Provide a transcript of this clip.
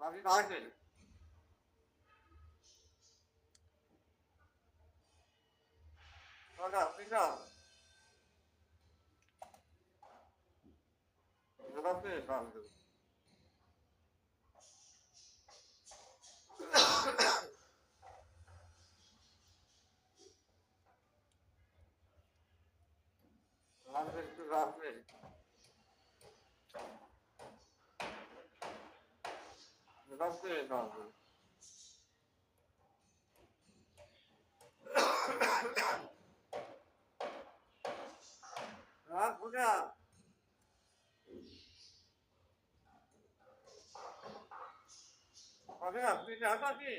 আপনি আসবেন। দাদা আপনি না আপনি একটু রাখবেন। রাখবেন রাখবেন। রাখবো না। আপনি আপনি জানা কি